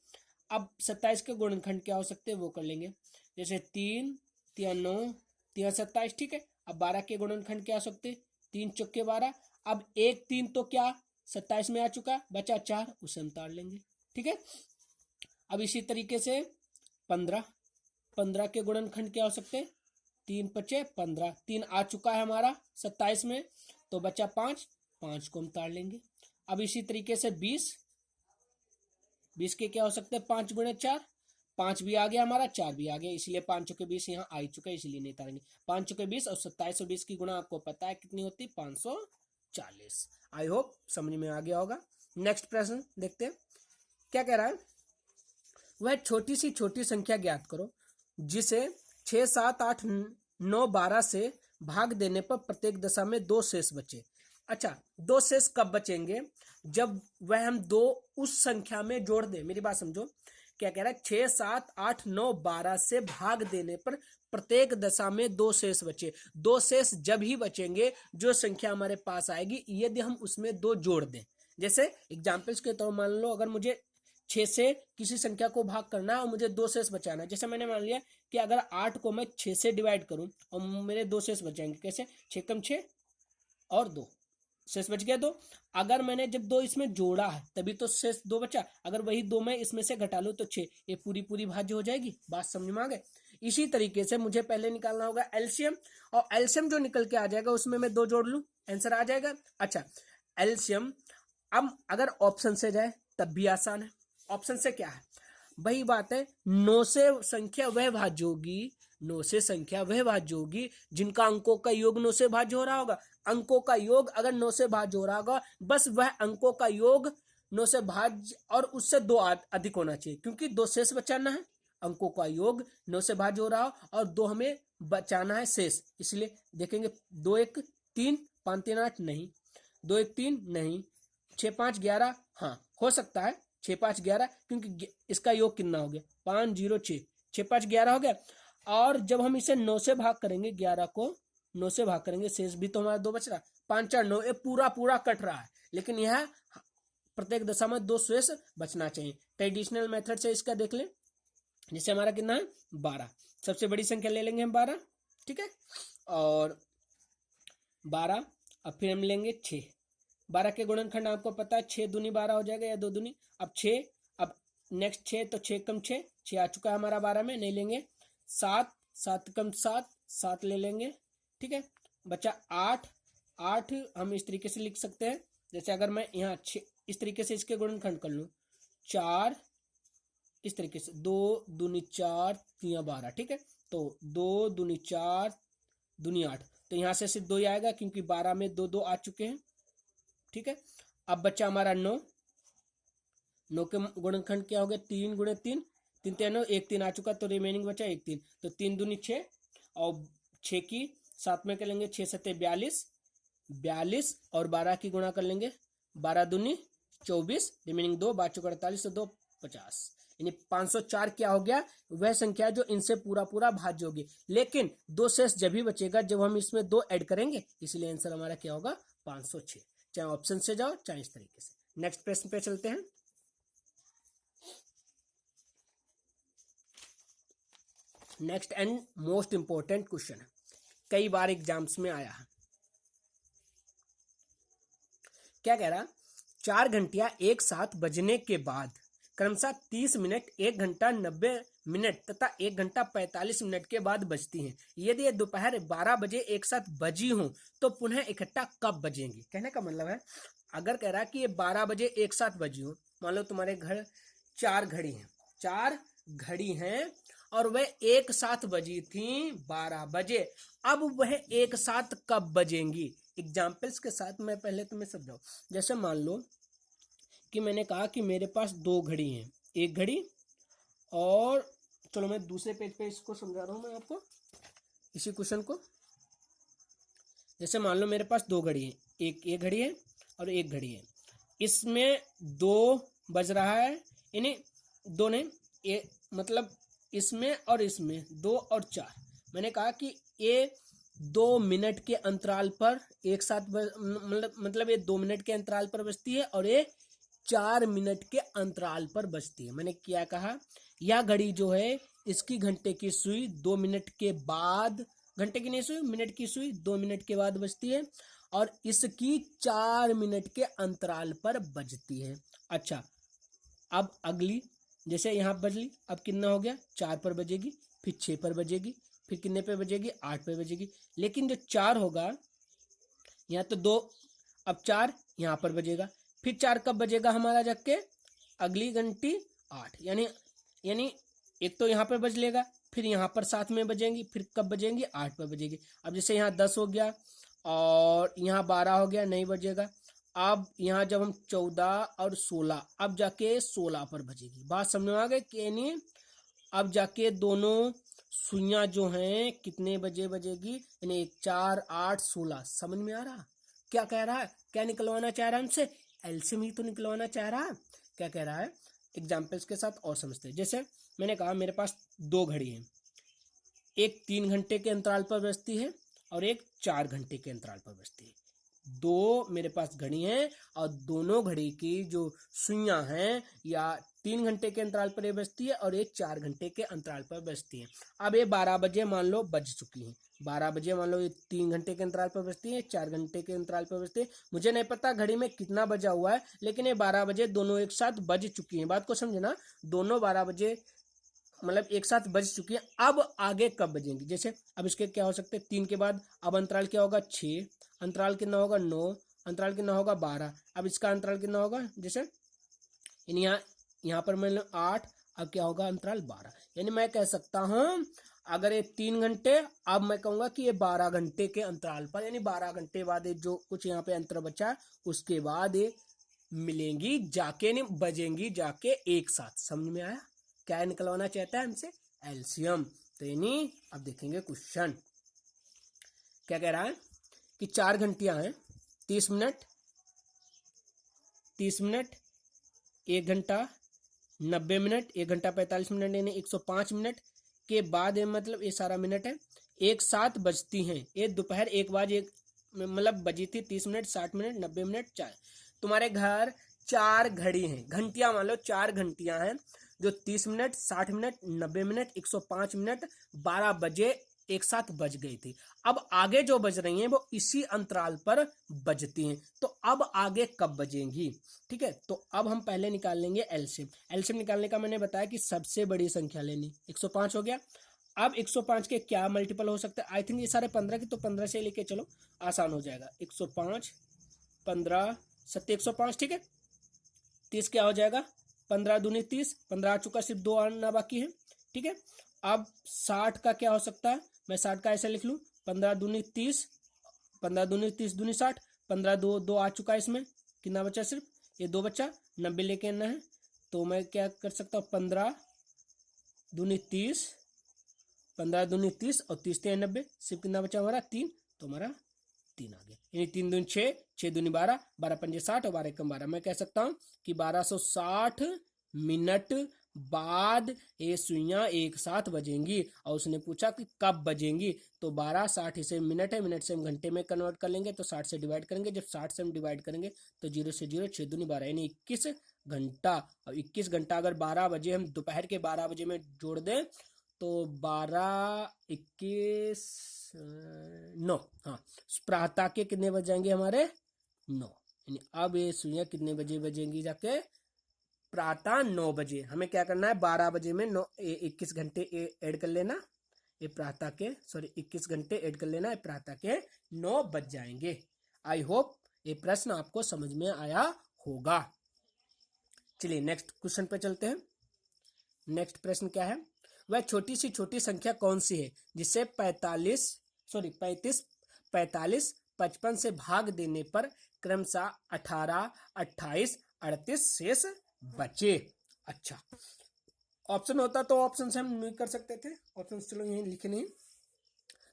अब 27 के गुणनखंड क्या हो सकते हैं वो कर लेंगे, जैसे 3 3 9 3 27, ठीक है। अब 12 के गुणनखंड क्या हो सकते, 3 चौके 12। अब 1 3 तो क्या 27 में आ चुका, बचा 4, उसे हम ताड़ लेंगे, ठीक है। अब इसी तरीके से 15 के गुणनखंड क्या हो सकते, 3 5 15, 3 आ चुका है हमारा 27 में, तो बचा 5 को हम ताड़ लेंगे। अब इसी तरीके से 20 के क्या हो सकते हैं, 5 गुणे 4, 5 भी आ गया हमारा, 4 भी आ गया, इसलिए 5 चौके 20 यहाँ आ चुका है, इसलिए नहीं तारेंगे। 5 चौके 20 और 27 और 20 की गुणा आपको पता है कितनी होती है, 540। आई होप समझ में आ गया होगा। नेक्स्ट प्रश्न देखते हैं, क्या कह रहा है, वह छोटी सी छोटी संख्या ज्ञात करो जिसे 6 7 8 9 12 से भाग देने पर प्रत्येक दशा में 2 शेष बचे। अच्छा, 2 शेष कब बचेंगे, जब वह हम 2 उस संख्या में जोड़ दें। मेरी बात समझो, क्या कह रहा है, 6, 7, 8, 9, 12 से भाग देने पर प्रत्येक दशा में 2 शेष बचे। 2 शेष जब ही बचेंगे जो संख्या हमारे पास आएगी यदि हम उसमें 2 जोड़ दें। जैसे एग्जाम्पल्स के तौर मान लो, अगर मुझे 6 से किसी संख्या को भाग करना है और मुझे 2 शेष बचाना है। जैसे मैंने मान लिया कि अगर 8 को मैं 6 से डिवाइड करूं और मेरे 2 शेष बचेंगे। कैसे, 6 कम 6 और 2 शेष बच गया 2। अगर मैंने जब 2 इसमें जोड़ा है तभी तो शेष 2 बचा। अगर वही 2 मैं इसमें से घटा लूं तो 6, ये पूरी पूरी भाज्य हो जाएगी। बात समझ में आ गई। इसी तरीके से मुझे पहले निकालना होगा एलसीएम, और एलसीएम जो निकल के आ जाएगा उसमें मैं 2 जोड़ लूं, आंसर आ जाएगा। अच्छा, एलसीएम अब अगर ऑप्शन से जाए तब भी आसान है। ऑप्शन से क्या है, वही बात है, 9 से संख्या वह भाज्य होगी, 9 से संख्या वह भाज्य होगी जिनका अंकों का योग 9 से भाज्य हो रहा होगा। अंकों का योग अगर 9 से भाज्य हो रहा होगा, बस वह अंकों का योग 9 से भाज्य और उससे 2 अधिक होना चाहिए, क्योंकि 2 शेष बचाना है। अंकों का योग 9 से भाज्य हो रहा हो और 2 हमें बचाना है शेष, इसलिए देखेंगे 2 1 3 5 3 8 नहीं, 2 1 3 नहीं, 6 5 11 हाँ हो सकता है 6 5 11, क्योंकि इसका योग कितना हो गया 5 0 6, 6 5 11 हो गया। और जब हम इसे 9 से भाग करेंगे, 11 को 9 से भाग करेंगे, शेष भी तो हमारा 2 बच रहा, 5 4 9, ये पूरा पूरा कट रहा है, लेकिन यह प्रत्येक दशा में 2 शेष बचना चाहिए। ट्रेडिशनल मेथड से इसका देख लें, जैसे हमारा कितना है 12, सबसे बड़ी संख्या ले लेंगे हम 12, ठीक है, और 12, अब फिर हम लेंगे 6, 12 के गुणनखंड आपको पता है 6 दूनी 12 हो जाएगा या 2 दूनी, अब 6, अब नेक्स्ट 6 तो 6 कम 6, 6 आ चुका है हमारा 12 में, नहीं लेंगे। 7, 7 कम 7, 7 ले लेंगे, ठीक है, बचा 8, 8 हम इस तरीके से लिख सकते हैं, जैसे अगर मैं यहाँ 6 इस तरीके से इसके गुणनखंड कर लूँ, 4 इस तरीके से 2 दूनी 4 3 12, ठीक है, तो 2 दूनी 4 दूनी 8, तो यहाँ से सिर्फ 2 ही आएगा क्योंकि 12 में 2 2 आ चुके हैं, ठीक है। अब बच्चा हमारा 9, 9 के गुणनखंड क्या हो गया 3 गुणे 3, 3 3 9, 1 3 आ चुका, तो रिमेनिंग बचा 1 3, तो 3 दूनी 6 और 6 की 7 में कर लेंगे, 6 7 42, 42 और 12 की गुणा कर लेंगे, 12 दूनी 24, रिमेनिंग 2 बच चुका 48, तो 2 50, यानी 504 क्या हो गया, वह संख्या जो इनसे पूरा पूरा भाज्य होगी। लेकिन 2 शेष जब भी बचेगा जब हम इसमें 2 ऐड करेंगे, इसलिए आंसर हमारा क्या होगा 506, चाहे ऑप्शन से जाओ चाहे इस तरीके से। नेक्स्ट प्रश्न पे चलते हैं। Next and most important question है, कई बार एग्जाम्स में आया है। क्या कह रहा, 4 घंटियां एक साथ बजने के बाद क्रमशः 30 मिनट, 1 घंटा 90 मिनट तथा 1 घंटा 45 मिनट के बाद बजती हैं। यदि ये दोपहर 12 बजे एक साथ बजी हों तो पुनः इकट्ठा कब बजेंगी। कहने का मतलब है, अगर कह रहा कि ये 12 बजे एक साथ बजी हो, मान लो तुम्हारे घर 4 घड़ी हैं, 4 घड़ी हैं और वह एक साथ बजी थी 12 बजे, अब वह एक साथ कब बजेंगी। एग्जाम्पल्स के साथ मैं पहले तुम्हें समझाऊं। जैसे मान लो कि मैंने कहा कि मेरे पास 2 घड़ी हैं, एक घड़ी, और चलो मैं दूसरे पेज पे इसको समझा रहा हूं मैं आपको इसी क्वेश्चन को। जैसे मान लो मेरे पास 2 घड़ी है, एक घड़ी है और एक घड़ी है, इसमें 2 बज रहा है, यानी 2 नहीं, मतलब इसमें और इसमें 2 और 4, मैंने कहा कि ये 2 मिनट के अंतराल पर एक साथ मतलब ये 2 मिनट के अंतराल पर बजती है और ये 4 मिनट के अंतराल पर बजती है। मैंने क्या कहा, यह घड़ी जो है इसकी घंटे की सुई 2 मिनट के बाद, घंटे की नहीं सुई, मिनट की सुई 2 मिनट के बाद बजती है और इसकी 4 मिनट के अंतराल पर बजती है। अच्छा, अब अगली, जैसे यहाँ बजली, अब कितना हो गया 4 पर बजेगी, फिर 6 पर बजेगी, फिर कितने पे बजेगी 8 पे बजेगी, लेकिन जो 4 होगा यहाँ तो 2, अब 4 यहाँ पर बजेगा, फिर 4 कब बजेगा हमारा जाके, अगली घंटी 8, यानी एक तो यहाँ पर बज लेगा, फिर यहाँ पर साथ में बजेंगी, फिर कब बजेंगी 8 पर बजेगी। अब जैसे यहाँ 10 हो गया और यहाँ 12 हो गया, नहीं बजेगा। अब यहाँ जब हम 14 और 16, अब जाके 16 पर बजेगी। बात समझ में आ गई कि नहीं, अब जाके दोनों सुइयां जो हैं कितने बजे बजेगी, यानी 4 8 16, समझ में आ रहा क्या कह रहा है, क्या निकलवाना चाह रहा है हमसे, एलसीएम ही तो निकलवाना चाह रहा है। क्या कह रहा है, एग्जाम्पल्स के साथ और समझते हैं। जैसे मैंने कहा मेरे पास 2 घड़ी है, एक 3 घंटे के अंतराल पर बजती है और एक 4 घंटे के अंतराल पर बजती है। 2 मेरे पास घड़ी हैं और दोनों घड़ी की जो सुइयां हैं या 3 घंटे के अंतराल पर ये बजती है और ये 4 घंटे के अंतराल पर बजती है। अब ये 12 बजे मान लो बज चुकी हैं, 12 बजे मान लो ये 3 घंटे के अंतराल पर बजती है, 4 घंटे के अंतराल पर बजती है। मुझे नहीं पता घड़ी में कितना बजा हुआ है, लेकिन ये 12 बजे दोनों एक साथ बज चुकी हैं। बात को समझना, दोनों 12 बजे मतलब एक साथ बज चुकी है। अब आगे कब बजेंगी, जैसे अब इसके क्या हो सकते हैं 3 के बाद, अब अंतराल क्या होगा 6, अंतराल कितना होगा 9, अंतराल कितना होगा 12। अब इसका अंतराल कितना होगा, जैसे यहाँ पर मैं 8, अब क्या होगा अंतराल 12। यानी मैं कह सकता हूँ अगर ये 3 घंटे, अब मैं कहूंगा कि ये 12 घंटे के अंतराल पर, यानी 12 घंटे बाद ये जो कुछ यहाँ पे अंतर बचा उसके बाद ये मिलेंगी जाके, नहीं बजेंगी जाके एक साथ। समझ में आया? क्या निकलवाना चाहता है हमसे? एलसीएम। तो यानी अब देखेंगे क्वेश्चन क्या कह रहा है कि 4 घंटियां हैं, 30 मिनट, 30 मिनट, 1 घंटा 90 मिनट, 1 घंटा 45 मिनट, यानी 105 मिनट के बाद, मतलब ये सारा मिनट है, एक साथ बजती हैं। ये दोपहर 1 बजे मतलब बजी थी, 30 मिनट, 60 मिनट, 90 मिनट, 4। तुम्हारे घर 4 घड़ी हैं, घंटियां मान लो 4 घंटियां हैं जो 30 मिनट, 60 मिनट, 90 मिनट, 105 मिनट, 12 बजे एक साथ बज गई थी। अब आगे जो बज रही हैं वो इसी अंतराल पर बजती हैं। तो अब आगे कब बजेंगी? ठीक है, तो अब हम पहले निकाल लेंगे एलसीएम। एलसीएम निकालने का मैंने बताया कि सबसे बड़ी संख्या लेनी, 105 हो गया। अब 105 के क्या मल्टीपल हो सकता है? आई थिंक ये सारे 15 की, तो 15 से लेके चलो आसान हो जाएगा। 105 15 7 105, ठीक है। 30 क्या हो जाएगा, 15 दूनी 30, 15 आ चुका, सिर्फ 2 आना बाकी है, ठीक है। अब 60 का क्या हो सकता है? मैं 60 का ऐसे लिख लूँ, 15 दूनी 30, 15 दूनी 30 दूनी 60, 15 दो आ चुका है, इसमें कितना बचा? सिर्फ ये 2 बचा, 90 लेके आना है। तो मैं क्या कर सकता हूँ, 15 दूनी 30, 15 दूनी 30 और 30 3 90, सिर्फ कितना बचा हमारा? 3। तो हमारा 3 आ गया, यानी 3 दूनी 6, 6 दूनी 12, 12 पंजे 60 और 12 कम 12। मैं कह सकता हूँ कि 1260 मिनट बाद ये सुइयां एक साथ बजेंगी। और उसने पूछा कि कब बजेंगी, तो 12 60 से मिनट है, मिनट से हम घंटे में कन्वर्ट कर लेंगे, तो 60 से डिवाइड करेंगे। जब 60 से हम डिवाइड करेंगे तो 0 से 0, 6 दूनी 12, यानी 21 घंटा। और 21 घंटा अगर 12 बजे हम दोपहर के 12 बजे में जोड़ दें तो 12 21 9, हाँ, प्रातः के कितने बज जाएंगे हमारे? 9। यानी अब ये सुइयां कितने बजे बजेंगी जाके? प्रातः 9 बजे। हमें क्या करना है, 12 बजे में 9 21 घंटे ऐड कर लेना, ये प्रातः के 21 घंटे ऐड कर लेना, ये प्रातः के 9 बज जाएंगे। आई होप ये प्रश्न आपको समझ में आया होगा। चलिए नेक्स्ट क्वेश्चन पे चलते हैं। नेक्स्ट प्रश्न क्या है? वह छोटी सी छोटी संख्या कौन सी है जिसे 35 55 से भाग देने पर क्रमशः 18 28 38 शेष बचे? अच्छा, ऑप्शन होता तो ऑप्शन से हम नहीं कर सकते थे, ऑप्शन चलो यहीं लिखे नहीं,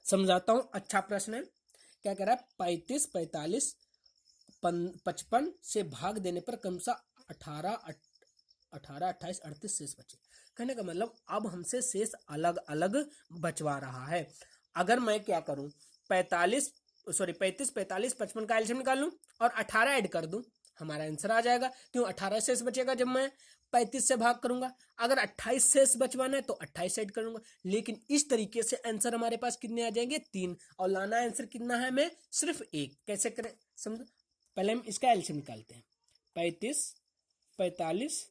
समझाता हूं। अच्छा प्रश्न है, क्या कह रहा है? 35 45 55 से भाग देने पर क्रमशः 18 28 38 शेष बचे। कहने का मतलब अब हमसे शेष अलग अलग बचवा रहा है। अगर मैं क्या करूं, 35 45 55 का एलसीएम निकाल लूं और 18 ऐड कर दूं, हमारा आंसर आ जाएगा। क्यों? 18 शेष बचेगा जब मैं 35 से भाग करूंगा। अगर 28 शेष बचवाना है तो 28 ऐड करूंगा। लेकिन इस तरीके से आंसर हमारे पास कितने आ जाएंगे? 3। और लाना आंसर कितना है हमें? सिर्फ 1। कैसे करें समझो, पहले हम इसका एलसीएम निकालते हैं। 35 45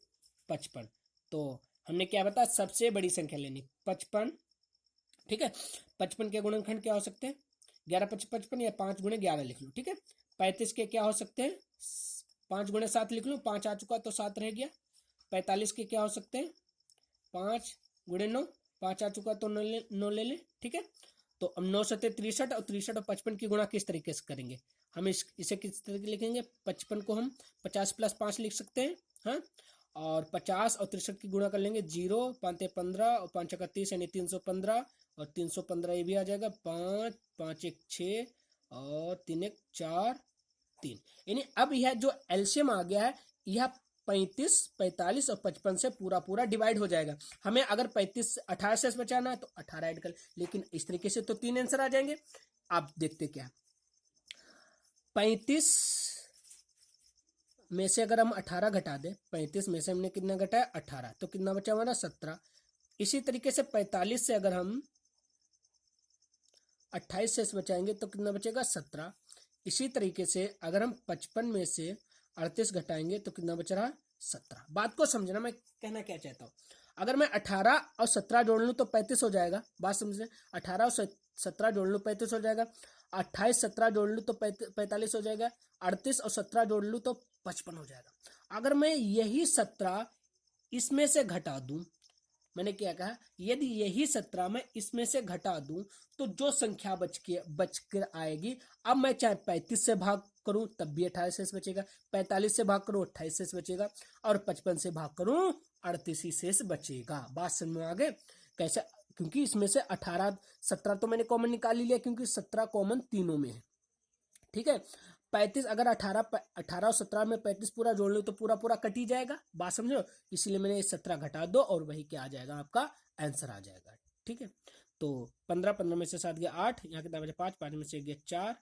55, तो हमने क्या बताया? सबसे बड़ी संख्या लेनी 55, ठीक है। 55 के गुणनखंड क्या हो सकते हैं? 11 5 55, या 5 गुणे 11 लिख लो, ठीक है। 35 के क्या हो सकते हैं? 5 गुणे 7 लिख लो, 5 आ चुका तो 7 रह गया। 45 के क्या हो सकते हैं? 5 गुणे 9, 5 आ चुका तो 9 ले ले, ठीक है। तो अब 9 7 63, और 63 और 55 की गुणा किस तरीके से करेंगे? हम इसे किस तरीके लिखेंगे? 55 को हम 50 + 5 लिख सकते हैं, हाँ। और 50 और 63 की गुणा कर लेंगे, 0 5 15 और 5 31, यानी 315, और 315 ये भी आ जाएगा। 5 5 1 6 और 3 1 4 3, यानी अब यह जो एलसीएम आ गया है, यह 35, 45 और 55 से पूरा पूरा डिवाइड हो जाएगा। हमें अगर 35 18 से बचाना है तो 18 ऐड कर, लेकिन इस तरीके से तो 3 आंसर आ जाएंगे। आप देखते क्या, 35 में से अगर हम 18 घटा दें, 35 में से हमने कितना घटाया 18, तो कितना बचा हमारा 17। इसी तरीके से 45 से अगर हम 28 से बचाएंगे तो कितना बचेगा 17। इसी तरीके से अगर हम 55 में से 38 घटाएंगे तो कितना बच रहा 17। बात को समझना, मैं कहना क्या चाहता हूँ, अगर मैं 18 और 17 जोड़ लूँ तो 35 हो जाएगा। बात समझे, 18 और 17 जोड़ लूँ 35 हो जाएगा। 28 17 जोड़ लूँ तो 45 हो जाएगा। 38 और 17 जोड़ लूँ तो 55 हो जाएगा। अगर मैं यही 17 इसमें से घटा दूं, मैंने क्या कहा, यदि यही 17 मैं इसमें से घटा दूं तो जो संख्या बच कर आएगी, अब मैं चाहे 35 से भाग करूं तब भी 28 से बचेगा, 45 से भाग करूं 28 से बचेगा, और 55 से भाग करूं 38 से बचेगा। बात समझ में आ गए कैसे, क्योंकि इसमें से 18 17 तो मैंने कॉमन निकाल लिया, क्योंकि 17 कॉमन तीनों में है। ठीक है, 35 अगर 18 और 17 में 35 पूरा जोड़ लो तो पूरा पूरा कट ही जाएगा। बात समझो, इसलिए मैंने 17 घटा दो और वही क्या आ जाएगा, आपका आंसर आ जाएगा। ठीक है, तो 15 15 में से 7 गया 8, यहाँ कितना बचा 5, 5 में से गया 4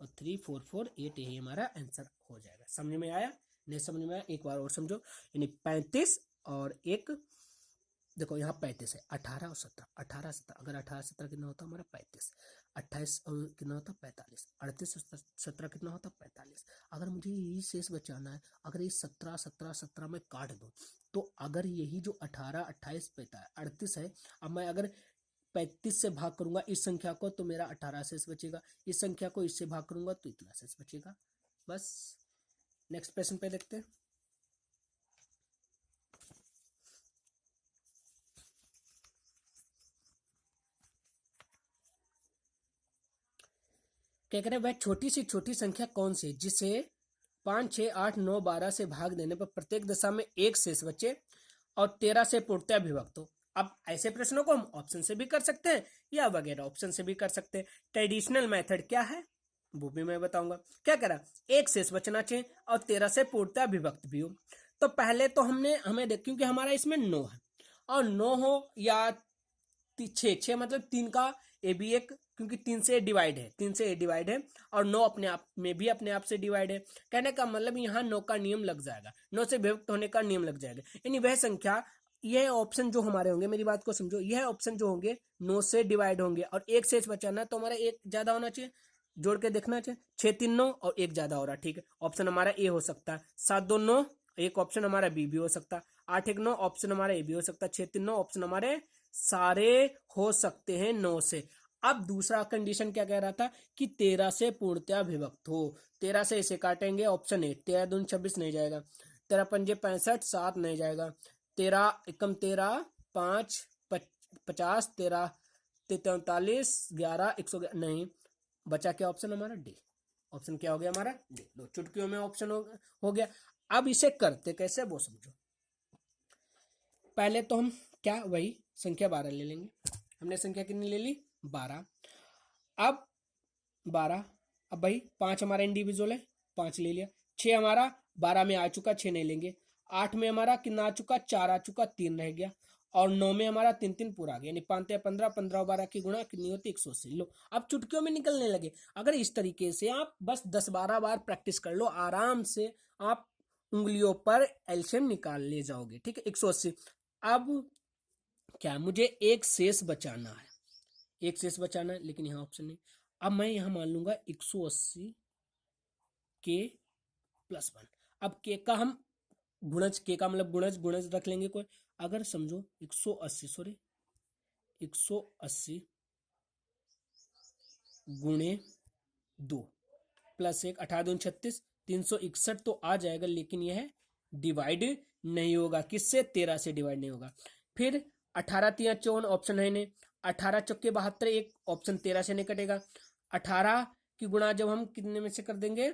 और 3 4 4 8, यही हमारा आंसर हो जाएगा। समझ में आया? नहीं समझ में आया एक बार और समझो, यानी 35 और एक, देखो यहाँ 35 है, 18 और 17, 18 17, अगर 18 17 कितना होता है हमारा 35, 28 और कितना होता 45, 38 17 कितना होता 45। अगर मुझे यही शेष बचाना है, अगर ये 17 17 17 में काट दूं, तो अगर यही जो 18 28 38 है, अब मैं अगर 35 से भाग करूंगा इस संख्या को तो मेरा 18 शेष बचेगा, इस संख्या को इससे भाग करूंगा तो इतना शेष बचेगा। बस नेक्स्ट प्रश्न पे देखते हैं। क्या कह रहे हैं, वह छोटी सी छोटी संख्या कौन सी जिसे 5 6 8 9 12 से भाग देने पर प्रत्येक दशा में एक शेष बचे और 13 से पूर्णतः विभक्त हो। अब ऐसे प्रश्नों को हम ऑप्शन से भी कर सकते हैं या वगैरह ऑप्शन से भी कर सकते हैं। ट्रेडिशनल मेथड क्या है वो भी मैं बताऊंगा। क्या कह रहा, एक शेष बचना चाहिए और 13 से पूर्णतः विभक्त भी हो। तो पहले तो हमें देख, क्योंकि हमारा इसमें 9 है और 9 हो या 6 मतलब 3 का ए भी एक, क्योंकि 3 से डिवाइड है, 3 से डिवाइड है, और 9 अपने आप में भी अपने आप से डिवाइड है। कहने का मतलब यहाँ 9 का नियम लग जाएगा, 9 से विभक्त होने का नियम लग जाएगा। यानी वह संख्या, यह ऑप्शन जो हमारे होंगे, मेरी बात को समझो, यह ऑप्शन जो होंगे 9 से डिवाइड होंगे और एक शेष बचाना तो हमारा एक ज्यादा होना चाहिए, जोड़ के देखना चाहिए। 6 3 9 और एक ज्यादा हो रहा, ठीक है, ऑप्शन हमारा ए हो सकता है। 7 2 9, एक ऑप्शन हमारा बी भी हो सकता है। 8 1 9 ऑप्शन हमारा ए भी हो सकता है। 6 3 9 ऑप्शन हमारे सारे हो सकते हैं 9 से। अब दूसरा कंडीशन क्या कह रहा था कि 13 से पूर्णतः विभक्त हो। 13 से इसे काटेंगे, ऑप्शन ए, 13 दूनी 26 नहीं जाएगा, 13 पंजे 65, 7 नहीं जाएगा, 13 एकम 13, 5 50, 13 43, 11 111 नहीं बचा। क्या ऑप्शन हमारा डी, ऑप्शन क्या हो गया हमारा डी। दो चुटकियों में ऑप्शन हो गया। अब इसे करते कैसे वो समझो। पहले तो हम क्या, वही संख्या 12 ले लेंगे। हमने संख्या कितनी ले ली 12। अब 12, अब भाई 5 हमारा इंडिविजुअल है, 5 ले लिया। 6 हमारा 12 में आ चुका, 6 नहीं लेंगे। 8 में हमारा कितना आ चुका, 4 आ चुका, 3 रह गया। और 9 में हमारा 3 3 पूरा आ गया, यानी 5 15, 15 और 12 की गुणा कितनी होती 180। लो अब चुटकियों में निकलने लगे। अगर इस तरीके से आप बस 10 12 बार प्रैक्टिस कर लो, आराम से आप उंगलियों पर एलसीएम निकाल ले जाओगे। ठीक है, 180। अब क्या, मुझे एक शेष बचाना है, एक शेष बचाना है, लेकिन यहाँ ऑप्शन नहीं। अब मैं यहाँ मान लूंगा 180 के प्लस 1। अब के का हम गुणज, के का मतलब गुणज रख लेंगे कोई। अगर समझो 180 सॉरी 180 गुणे 2 प्लस 1, 18 दूनी 36, 361 तो आ जाएगा, लेकिन यह डिवाइड नहीं होगा। किससे, 13 से डिवाइड नहीं होगा। फिर 18 3 54 ऑप्शन है नहीं, 18 चौके 72, एक ऑप्शन 13 से नहीं कटेगा। 18 की गुणा जब हम कितने में से कर देंगे,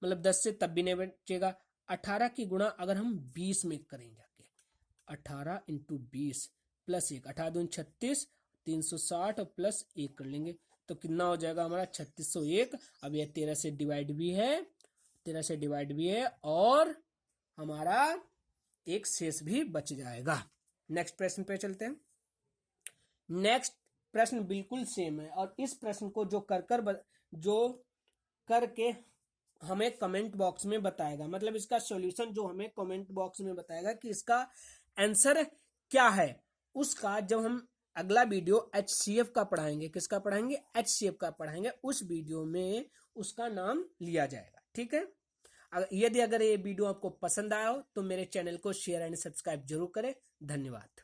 मतलब 10 से, तब भी नहीं बचेगा। 18 की गुणा अगर हम 20 में करें जाके, 18 इंटू 20 प्लस 1, 18 दूनी 36, 360 और प्लस 1 कर लेंगे तो कितना हो जाएगा हमारा 3601। अब यह 13 से डिवाइड भी है, 13 से डिवाइड भी है और हमारा एक शेष भी बच जाएगा। नेक्स्ट प्रश्न पे चलते हैं। नेक्स्ट प्रश्न बिल्कुल सेम है और इस प्रश्न को जो करके हमें कमेंट बॉक्स में बताएगा, मतलब इसका सॉल्यूशन जो हमें कमेंट बॉक्स में बताएगा कि इसका आंसर क्या है, उसका जब हम अगला वीडियो HCF का पढ़ाएंगे, किसका पढ़ाएंगे, HCF का पढ़ाएंगे, उस वीडियो में उसका नाम लिया जाएगा। ठीक है, यदि अगर ये वीडियो आपको पसंद आया हो तो मेरे चैनल को शेयर एंड सब्सक्राइब जरूर करें। धन्यवाद।